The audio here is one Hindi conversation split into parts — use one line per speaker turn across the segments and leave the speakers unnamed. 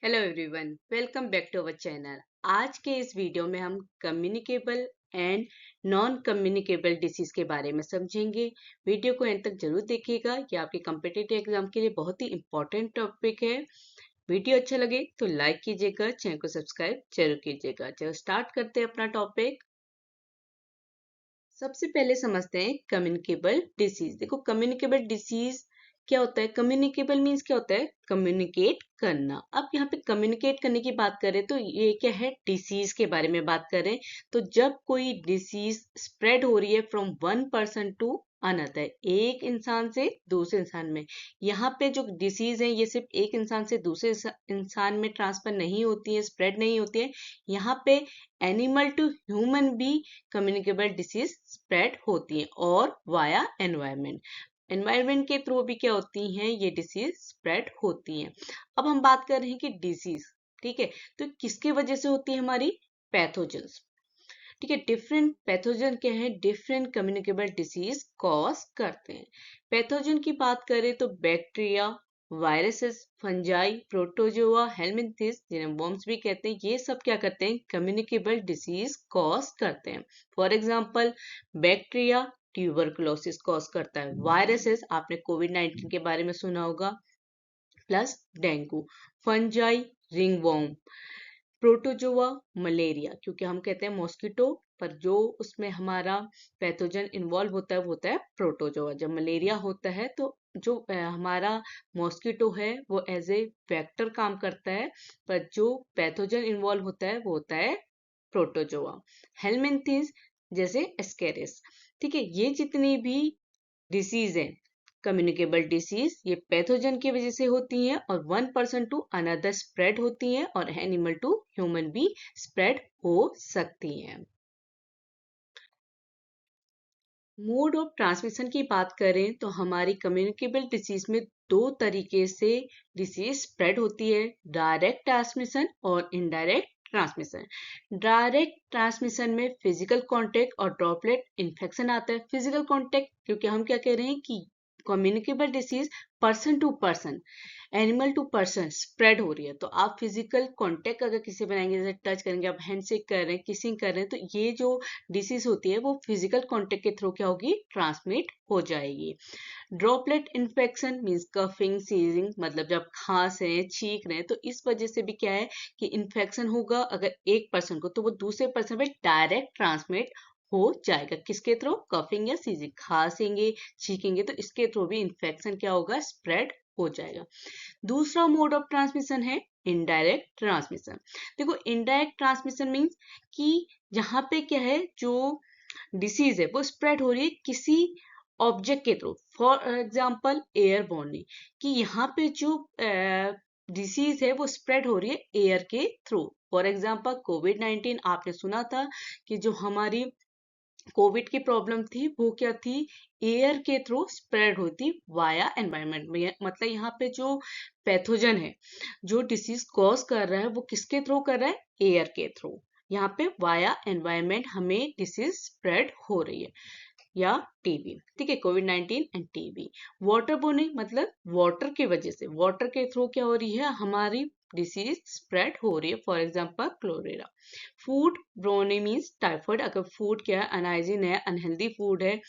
Hello everyone, welcome back to our channel. आज के इस वीडियो में हम communicable and non communicable disease के बारे में समझेंगे। वीडियो को एंड तक जरूर देखिएगा, ये आपके कम्पिटिटिव एग्जाम के लिए बहुत ही इंपॉर्टेंट टॉपिक है। वीडियो अच्छा लगे तो लाइक कीजिएगा, चैनल को सब्सक्राइब जरूर कीजिएगा। चलो स्टार्ट करते हैं अपना टॉपिक। सबसे पहले समझते हैं कम्युनिकेबल डिसीज। देखो, कम्युनिकेबल डिसीज क्या होता है? कम्युनिकेबल मीन्स क्या होता है? कम्युनिकेट करना। अब यहाँ पे कम्युनिकेट करने की बात करें तो ये क्या है? डिसीज के बारे में बात करें तो जब कोई डिसीज स्प्रेड हो रही है from one person to another, एक इंसान से दूसरे इंसान में। यहाँ पे जो डिसीज है ये सिर्फ एक इंसान से दूसरे इंसान में ट्रांसफर नहीं होती है, स्प्रेड नहीं होती है। यहाँ पे एनिमल टू ह्यूमन भी कम्युनिकेबल डिसीज स्प्रेड होती है और वाया एनवायरमेंट। एनवायरमेंट के थ्रू भी क्या होती हैं? ये डिसीज स्प्रेड होती हैं। अब हम बात कर रहे हैं कि डिसीज, ठीक है, तो किसकी वजह से होती है? हमारी पैथोजेंस। ठीक है, डिफरेंट पैथोजन क्या है? डिफरेंट कम्युनिकेबल डिसीज कॉज करते हैं। पैथोजन की बात करें तो bacteria, viruses, fungi, protozoa, helminths, जिन्हें वर्म्स भी कहते हैं, ये सब क्या करते हैं? कम्युनिकेबल डिसीज कॉज करते हैं। For example, bacteria tuberculosis cause करता है। वायरसेस, आपने कोविड-19 के बारे में सुना होगा, plus dengue. Fungi, ringworm. Protozoa, malaria, क्योंकि हम कहते हैं मॉस्किटो, पर जो उसमें हमारा पैथोजन इन्वॉल्व होता है वो होता है प्रोटोजोआ। जब मलेरिया होता है तो जो हमारा मॉस्किटो है वो एज ए वेक्टर काम करता है, पर जो पैथोजन इन्वॉल्व होता है वो होता है प्रोटोजोआ। हेलमिंथिस, जैसे एस्केरिस। ठीक है, ये जितनी भी डिसीज है कम्युनिकेबल डिसीज, ये पैथोजन की वजह से होती हैं और one person to another spread होती हैं और एनिमल टू ह्यूमन भी स्प्रेड हो सकती हैं। मोड ऑफ ट्रांसमिशन की बात करें तो हमारी कम्युनिकेबल डिसीज में दो तरीके से डिसीज स्प्रेड होती है, डायरेक्ट ट्रांसमिशन और इनडायरेक्ट ट्रांसमिशन। डायरेक्ट ट्रांसमिशन में फिजिकल कांटेक्ट और ड्रॉपलेट इन्फेक्शन आता है। फिजिकल कांटेक्ट क्योंकि हम क्या कह रहे हैं कि communicable disease person to person, animal to person spread हो रही है, तो आप फिजिकल कांटेक्ट अगर किसी बनाएंगे, जैसे टच करेंगे, आप हैंडशेक कर रहे हैं, किसिंग कर रहे हैं, तो ये जो डिसीज होती है वो फिजिकल कांटेक्ट के थ्रू क्या होगी? ट्रांसमिट हो जाएगी। Droplet infection means coughing, sneezing, मतलब जब खांस रहे हैं, छींक रहे हैं, तो इस वजह से भी क्या है कि इन्फेक्शन होगा अगर एक पर्सन को, तो वो दूसरे पर्सन पे डायरेक्ट ट्रांसमिट हो जाएगा। किसके थ्रू? कफिंग या सीजिंग, खांसेंगे, छींकेंगे, तो इसके थ्रू भी इन्फेक्शन क्या होगा? स्प्रेड हो जाएगा। दूसरा मोड ऑफ ट्रांसमिशन है इनडायरेक्ट ट्रांसमिशन। देखो, इनडायरेक्ट ट्रांसमिशन मीन्स कि जहां पे क्या है, जो डिसीज है वो स्प्रेड हो रही है किसी ऑब्जेक्ट के थ्रू। फॉर एग्जांपल एयरबोर्न, कि यहाँ पे जो डिसीज है वो स्प्रेड हो रही है एयर के थ्रू। फॉर एग्जांपल कोविड-19 आपने सुना था कि जो हमारी कोविड की प्रॉब्लम थी वो क्या थी? एयर के थ्रू स्प्रेड होती वाया एनवायरनमेंट में। मतलब यहाँ पे जो पैथोजन है, जो डिसीज कॉज कर रहा है, वो किसके थ्रू कर रहा है? एयर के थ्रू। यहाँ पे वाया एनवायरनमेंट हमें डिसीज स्प्रेड हो रही है। या टीबी, ठीक है, कोविड-19 एंड टीबी। वाटर बोर्न मतलब वाटर की वजह से, वाटर के थ्रू क्या हो रही है? हमारी डिसीज स्प्रेड हो रही है। For example cholera. Food borne means typhoid, अगर फूड क्या है? अनहाइजीन है, अनहेल्दी फूड है,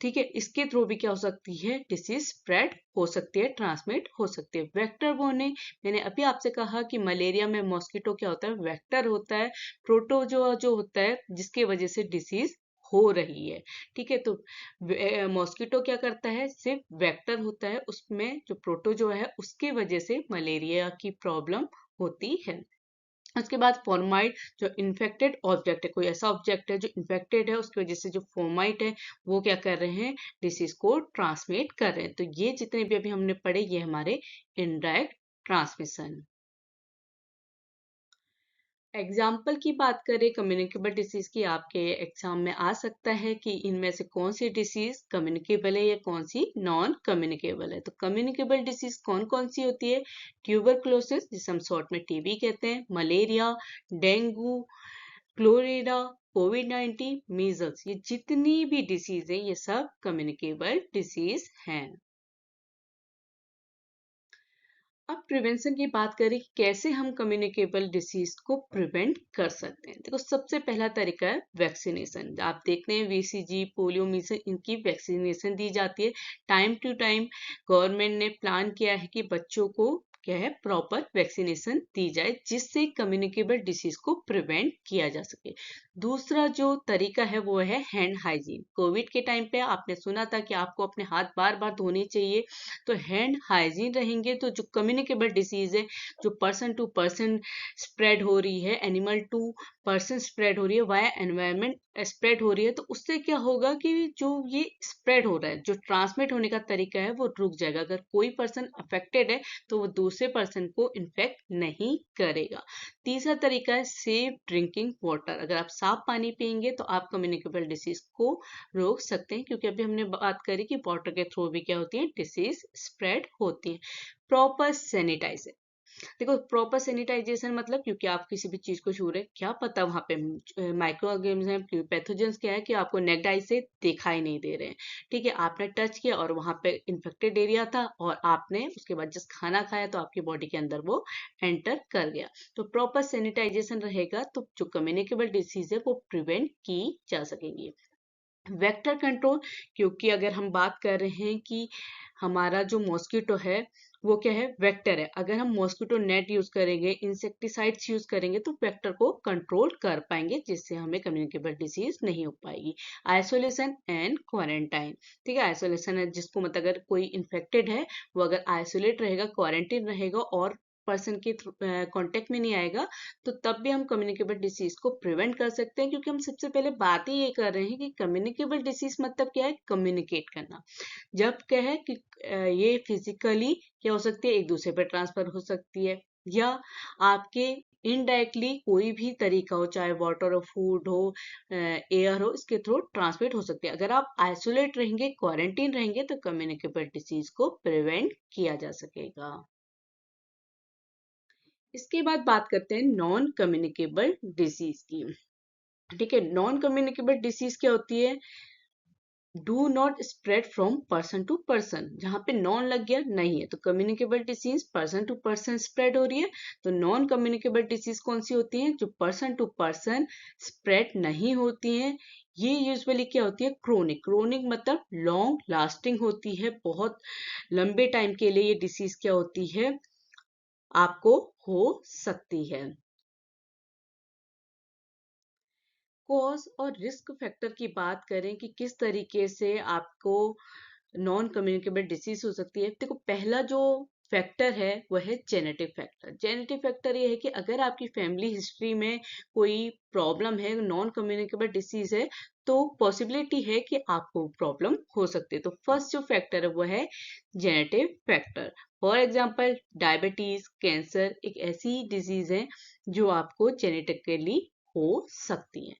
ठीक है, इसके थ्रू भी क्या हो सकती है? डिसीज स्प्रेड हो सकती है, ट्रांसमिट हो सकती है। वेक्टर बोर्ने, मैंने अभी आपसे कहा कि मलेरिया में मॉस्किटो क्या होता है? वेक्टर होता है। प्रोटोजोआ जो होता है जिसकी वजह से डिसीज हो रही है, ठीक है, तो मॉस्किटो क्या करता है? सिर्फ वेक्टर होता है, उसमें जो प्रोटोजोआ है उसकी वजह से मलेरिया की प्रॉब्लम होती है। उसके बाद फॉर्माइट, जो इन्फेक्टेड ऑब्जेक्ट है, कोई ऐसा ऑब्जेक्ट है जो इन्फेक्टेड है, उसकी वजह से जो फॉर्माइट है वो क्या कर रहे हैं? डिसीज को ट्रांसमिट कर रहे हैं। तो ये जितने भी अभी हमने पढ़े ये हमारे इनडायरेक्ट ट्रांसमिशन। एग्जाम्पल की बात करें कम्युनिकेबल डिसीज की, आपके एग्जाम में आ सकता है कि इनमें से कौन सी डिसीज कम्युनिकेबल है या कौन सी नॉन कम्युनिकेबल है। तो कम्युनिकेबल डिसीज कौन कौन सी होती है? ट्यूबरकुलोसिस, जिसे हम शॉर्ट में टीबी कहते हैं, मलेरिया, डेंगू, क्लोरेरा, कोविड-19, मीजल्स, ये जितनी भी डिसीज है ये सब कम्युनिकेबल डिसीज हैं। अब प्रिवेंशन की बात करें कि कैसे हम कम्युनिकेबल डिसीज को प्रिवेंट कर सकते हैं। देखो, सबसे पहला तरीका है वैक्सीनेशन। आप देखते हैं बीसीजी, पोलियो मिशन, इनकी वैक्सीनेशन दी जाती है टाइम टू टाइम। गवर्नमेंट ने प्लान किया है कि बच्चों को क्या है, प्रॉपर वैक्सीनेशन दी जाए, जिससे कम्युनिकेबल डिसीज को प्रिवेंट किया जा सके। दूसरा जो तरीका है वो है हैंड हाइजीन। कोविड के टाइम पे आपने सुना था कि आपको अपने हाथ बार बार धोने चाहिए। तो हैंड हाइजीन रहेंगे तो जो कम्युनिकेबल डिसीज है, जो पर्सन टू पर्सन स्प्रेड हो रही है, एनिमल टू पर्सन स्प्रेड हो रही है, वाया एनवायरमेंट स्प्रेड हो रही है, तो उससे क्या होगा कि जो ये स्प्रेड हो रहा है, जो ट्रांसमिट होने का तरीका है वो रुक जाएगा। अगर कोई पर्सन अफेक्टेड है तो वो दूसरे पर्सन को इन्फेक्ट नहीं करेगा। तीसरा तरीका है सेफ ड्रिंकिंग वाटर। अगर आप साफ पानी पियेंगे तो आप कम्युनिकेबल डिसीज को रोक सकते हैं, क्योंकि अभी हमने बात करी कि वाटर के थ्रू भी क्या होती है, डिसीज स्प्रेड होती है। Proper sanitiser. देखो, प्रॉपर सैनिटाइजेशन मतलब, क्योंकि आप किसी भी चीज को छू रहे हैं, क्या पता वहां पे माइक्रो ऑर्गेनिज्म, पैथोजेंस क्या है कि आपको नेक्ड आई से दिखाई नहीं दे रहे हैं। ठीक है, आपने टच किया और वहां पे इन्फेक्टेड एरिया था और आपने उसके बाद जस्ट खाना खाया तो आपकी बॉडी के अंदर वो एंटर कर गया। तो प्रॉपर सैनिटाइजेशन रहेगा तो जो कम्युनिकेबल डिसीज है वो प्रिवेंट की जा सकेंगी। वेक्टर कंट्रोल, क्योंकि अगर हम बात कर रहे हैं कि हमारा जो मॉस्किटो है वो क्या है, वेक्टर है। अगर हम मॉस्किटो नेट यूज करेंगे, इंसेक्टिसाइड्स यूज करेंगे तो वेक्टर को कंट्रोल कर पाएंगे, जिससे हमें कम्युनिकेबल डिसीज नहीं हो पाएगी। Isolation and quarantine. ठीक है, आइसोलेशन है जिसको मतलब अगर कोई इन्फेक्टेड है वो अगर आइसोलेट रहेगा, क्वारंटीन रहेगा और पर्सन के कांटेक्ट में नहीं आएगा, तो तब भी हम कम्युनिकेबल डिसीज को प्रिवेंट कर सकते हैं। क्योंकि हम सबसे पहले बात ही ये कर रहे हैं कि कम्युनिकेबल डिसीज मतलब क्या है, कम्युनिकेट करना। जब क्या है कि ये फिजिकली क्या हो सकती है, एक दूसरे पर ट्रांसफर हो सकती है, या आपके इनडायरेक्टली कोई भी तरीका हो, चाहे वाटर हो, फूड हो, एयर हो, इसके थ्रू ट्रांसमिट हो सकती है। अगर आप आइसोलेट रहेंगे, क्वारंटीन रहेंगे, तो कम्युनिकेबल डिसीज को प्रिवेंट किया जा सकेगा। इसके बाद बात करते हैं नॉन कम्युनिकेबल डिसीज की। ठीक है, नॉन कम्युनिकेबल डिसीज क्या होती है, do not spread from person to person. जहां पे नॉन लग गया नहीं है, तो communicable disease person to person spread हो रही है। तो नॉन कम्युनिकेबल डिसीज कौन सी होती है, जो पर्सन टू पर्सन स्प्रेड नहीं होती हैं। ये यूजुअली क्या होती है, क्रोनिक। क्रोनिक मतलब लॉन्ग लास्टिंग होती है, बहुत लंबे टाइम के लिए ये डिसीज क्या होती है, आपको हो सकती है। कॉज और रिस्क फैक्टर की बात करें कि किस तरीके से आपको नॉन कम्युनिकेबल डिसीज हो सकती है। देखो, पहला जो फैक्टर है वह है जेनेटिक फैक्टर। जेनेटिक फैक्टर ये है कि अगर आपकी फैमिली हिस्ट्री में कोई प्रॉब्लम है, नॉन कम्युनिकेबल डिसीज है, तो पॉसिबिलिटी है कि आपको प्रॉब्लम हो सकती है। तो फर्स्ट जो फैक्टर है वो है genetic factor. For example, diabetes, cancer एक ऐसी डिजीज है जो आपको जेनेटिकली हो सकती है।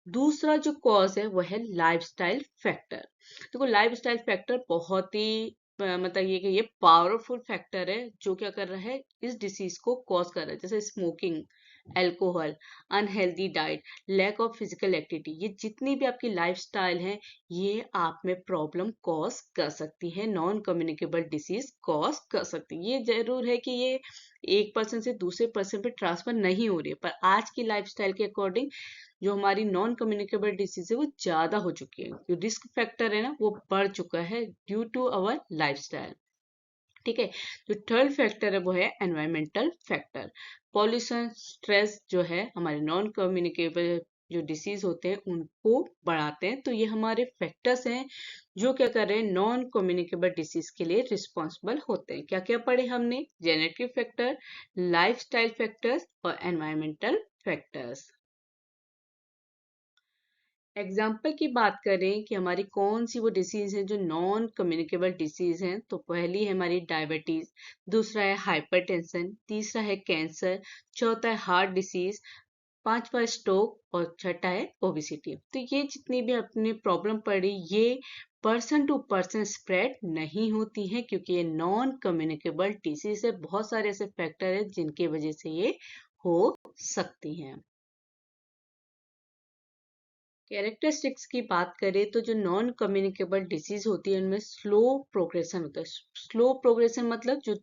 दूसरा जो कॉज है वो है लाइफस्टाइल फैक्टर। देखो, लाइफस्टाइल फैक्टर बहुत ही मतलब ये कि ये पावरफुल फैक्टर है जो क्या कर रहा है, इस डिसीज को कॉज कर रहा है। जैसे smoking, alcohol, unhealthy diet, lack of physical activity, ये जितनी भी आपकी लाइफस्टाइल है, ये आप में प्रॉब्लम कॉज कर सकती है, नॉन कम्युनिकेबल डिसीज कॉज कर सकती है। ये जरूर है कि ये एक पर्सन से दूसरे पर्सन पे ट्रांसफर नहीं हो रही है, पर आज की लाइफस्टाइल के अकॉर्डिंग जो हमारी नॉन कम्युनिकेबल डिसीज है वो ज्यादा हो चुकी है। जो रिस्क फैक्टर है ना वो बढ़ चुका है ड्यू टू अवर लाइफस्टाइल। ठीक है, जो थर्ड फैक्टर है वो है एनवायरमेंटल फैक्टर। पॉल्यूशन, स्ट्रेस जो है हमारे नॉन कम्युनिकेबल जो डिसीज होते हैं उनको बढ़ाते हैं। तो ये हमारे फैक्टर्स हैं जो क्या कर रहे हैं, नॉन कम्युनिकेबल डिसीज के लिए रिस्पॉन्सिबल होते हैं। क्या क्या पढ़े हमने, जेनेटिक फैक्टर, लाइफस्टाइल फैक्टर्स और एनवायरमेंटल फैक्टर्स। एग्जाम्पल की बात करें कि हमारी कौन सी वो डिसीज है जो नॉन कम्युनिकेबल डिसीज हैं, तो पहली है हमारी डायबिटीज, दूसरा है हाइपरटेंशन, तीसरा है कैंसर, चौथा है हार्ट डिसीज, पांचवा स्ट्रोक और छठा है ओबिसिटी। तो ये जितनी भी अपनी प्रॉब्लम पड़ी, ये पर्सन टू पर्सन स्प्रेड नहीं होती है, क्योंकि ये नॉन कम्युनिकेबल डिसीज है। बहुत सारे ऐसे फैक्टर है जिनकी वजह से ये हो सकती हैं। कैरेक्टरिस्टिक्स की बात करें तो जो नॉन कम्युनिकेबल डिसीज होती है उनमें स्लो प्रोग्रेशन होता है। स्लो प्रोग्रेशन मतलब जो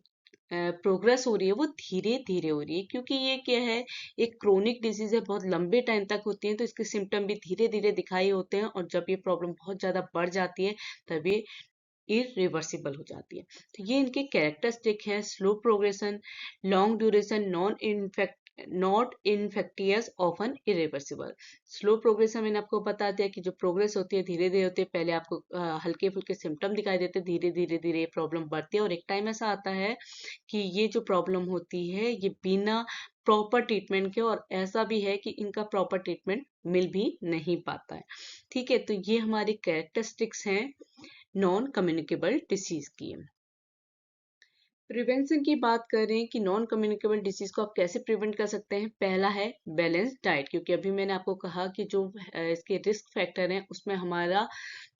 प्रोग्रेस हो रही है वो धीरे धीरे हो रही है, क्योंकि ये क्या है, एक क्रोनिक डिजीज है, बहुत लंबे टाइम तक होती है, तो इसके सिम्टम भी धीरे धीरे दिखाई होते हैं, और जब ये प्रॉब्लम बहुत ज्यादा बढ़ जाती है तब ये इरिवर्सिबल हो जाती है। तो ये इनके कैरेक्टरिस्टिक हैं: slow progression, long duration, not infectious, often irreversible. Slow progression मैंने आपको बता दिया कि जो प्रोग्रेस होती है धीरे धीरे होती है, पहले आपको हल्के फुल्के सिम्टम दिखाई देते हैं, धीरे धीरे धीरे ये प्रॉब्लम बढ़ती है, और एक टाइम ऐसा आता है कि ये जो प्रॉब्लम होती है ये बिना प्रॉपर ट्रीटमेंट के, और ऐसा भी है कि इनका प्रॉपर ट्रीटमेंट मिल भी नहीं पाता है। ठीक है, तो ये हमारी कैरेक्टरिस्टिक्स हैं नॉन कम्युनिकेबल डिसीज की। प्रिवेंशन की बात करें कि नॉन कम्युनिकेबल डिसीज को आप कैसे प्रिवेंट कर सकते हैं, पहला है बैलेंस डाइट, क्योंकि अभी मैंने आपको कहा कि जो इसके रिस्क फैक्टर हैं उसमें हमारा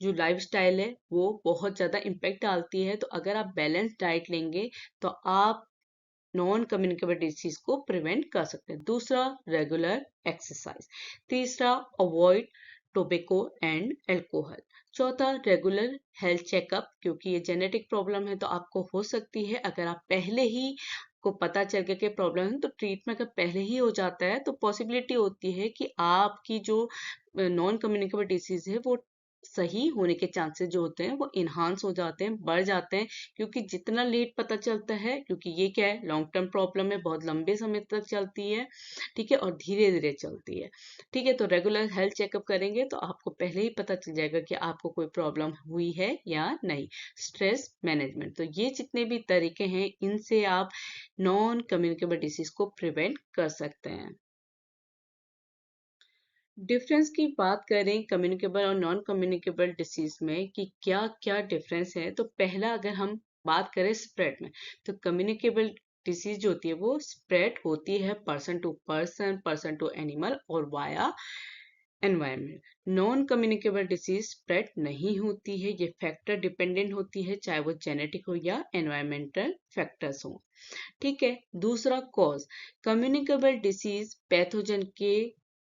जो लाइफस्टाइल है वो बहुत ज़्यादा इम्पैक्ट डालती है। तो अगर आप बैलेंस डाइट लेंगे तो आप नॉन कम्युनिकेबल डिसीज को प्रिवेंट कर सकते हैं। दूसरा, रेगुलर एक्सरसाइज। तीसरा, अवॉइड टोबैको एंड अल्कोहल। चौथा, रेगुलर हेल्थ चेकअप, क्योंकि ये जेनेटिक प्रॉब्लम है तो आपको हो सकती है, अगर आप पहले ही को पता चल गया कि प्रॉब्लम है तो ट्रीटमेंट अगर पहले ही हो जाता है तो पॉसिबिलिटी होती है कि आपकी जो नॉन कम्युनिकेबल डिसीज है वो सही होने के चांसेस जो होते हैं वो इन्हांस हो जाते हैं, बढ़ जाते हैं, क्योंकि जितना लेट पता चलता है, क्योंकि ये क्या है, लॉन्ग टर्म प्रॉब्लम है, बहुत लंबे समय तक चलती है, ठीक है, और धीरे धीरे चलती है। ठीक है, तो रेगुलर हेल्थ चेकअप करेंगे तो आपको पहले ही पता चल जाएगा कि आपको कोई प्रॉब्लम हुई है या नहीं। स्ट्रेस मैनेजमेंट, तो ये जितने भी तरीके हैं इनसे आप नॉन कम्युनिकेबल डिसीज को प्रिवेंट कर सकते हैं। डिफरेंस की बात करें कम्युनिकेबल और नॉन कम्युनिकेबल डिसीज में कि क्या क्या डिफरेंस है, तो पहला अगर हम बात करें स्प्रेड में, तो कम्युनिकेबल डिसीज जो होती है वो स्प्रेड होती है person to person, person to animal और via environment. Non communicable disease spread नहीं होती है, ये फैक्टर डिपेंडेंट होती है, चाहे वो जेनेटिक हो या एनवायरमेंटल फैक्टर्स हो। ठीक है, दूसरा कॉज, कम्युनिकेबल डिसीज पैथोजन के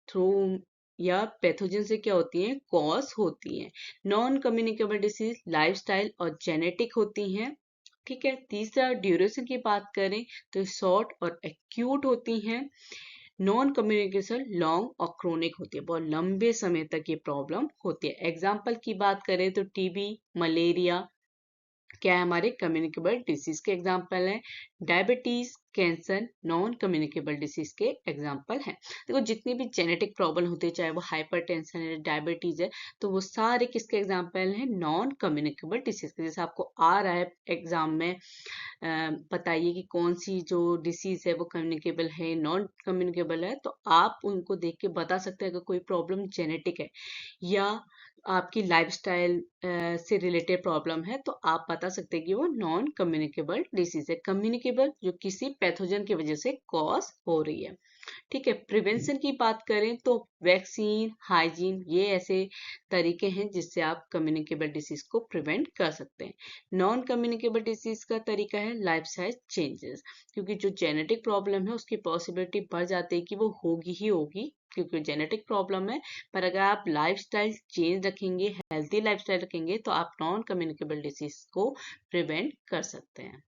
थ्रू या पैथोजन से क्या होती हैं, कॉज होती हैं। नॉन कम्युनिकेबल डिसीज लाइफस्टाइल और जेनेटिक होती हैं। ठीक है, तीसरा ड्यूरेशन की बात करें तो शॉर्ट और एक्यूट होती हैं। नॉन कम्युनिकेशन लॉन्ग और क्रोनिक होती है, बहुत लंबे समय तक ये प्रॉब्लम होती है। एग्जाम्पल की बात करें तो टीबी, मलेरिया क्या है, हमारे कम्युनिकेबल डिसीज के एग्जाम्पल हैं। Diabetes, cancer non communicable disease के एग्जाम्पल हैं। देखो, जितनी भी जेनेटिक प्रॉब्लम होती है, चाहे वो हाइपरटेंशन है, डायबिटीज है, तो वो सारे किसके एग्जाम्पल हैं, नॉन कम्युनिकेबल डिसीज के। जैसे आपको आ रहा है एग्जाम में, बताइए कि कौन सी जो डिसीज है वो कम्युनिकेबल है, नॉन कम्युनिकेबल है, तो आप उनको देख के बता सकते हैं अगर कोई प्रॉब्लम जेनेटिक है या आपकी लाइफस्टाइल से रिलेटेड प्रॉब्लम है, तो आप बता सकते हैं कि वो नॉन कम्युनिकेबल डिसीज है। कम्युनिकेबल जो किसी पैथोजन की वजह से कॉज हो रही है। ठीक है, प्रिवेंशन की बात करें तो वैक्सीन, हाइजीन, ये ऐसे तरीके हैं जिससे आप कम्युनिकेबल डिसीज को प्रिवेंट कर सकते हैं। नॉन कम्युनिकेबल डिसीज का तरीका है लाइफस्टाइल चेंजेस, क्योंकि जो जेनेटिक प्रॉब्लम है उसकी पॉसिबिलिटी बढ़ जाती है कि वो होगी ही होगी, क्योंकि जेनेटिक प्रॉब्लम है। पर अगर आप लाइफस्टाइल चेंज रखेंगे, हेल्थी लाइफस्टाइल रखेंगे, तो आप नॉन कम्युनिकेबल डिसीज को प्रिवेंट कर सकते हैं।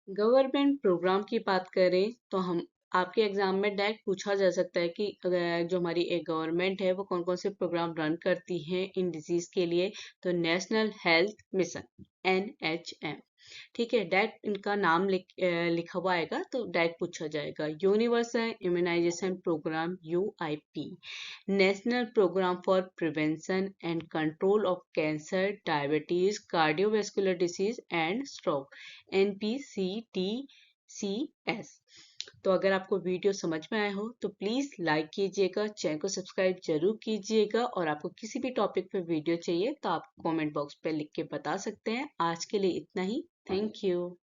गवर्नमेंट प्रोग्राम की बात करें तो हम आपके एग्जाम में डायरेक्ट पूछा जा सकता है कि जो हमारी एक गवर्नमेंट है वो कौन कौन से प्रोग्राम रन करती है इन डिजीज के लिए, तो नेशनल हेल्थ मिशन NHM। ठीक है, डायरेक्ट इनका नाम लिखा हुआ आएगा तो डायरेक्ट पूछा जाएगा। Universal immunisation programme UIP, national programme for prevention and control of cancer, diabetes, cardiovascular disease and stroke, NPCTCS। तो अगर आपको वीडियो समझ में आया हो तो प्लीज लाइक कीजिएगा, चैनल को सब्सक्राइब जरूर कीजिएगा, और आपको किसी भी टॉपिक पे वीडियो चाहिए तो आप कमेंट बॉक्स पे लिख के बता सकते हैं। आज के लिए इतना ही। Thank you.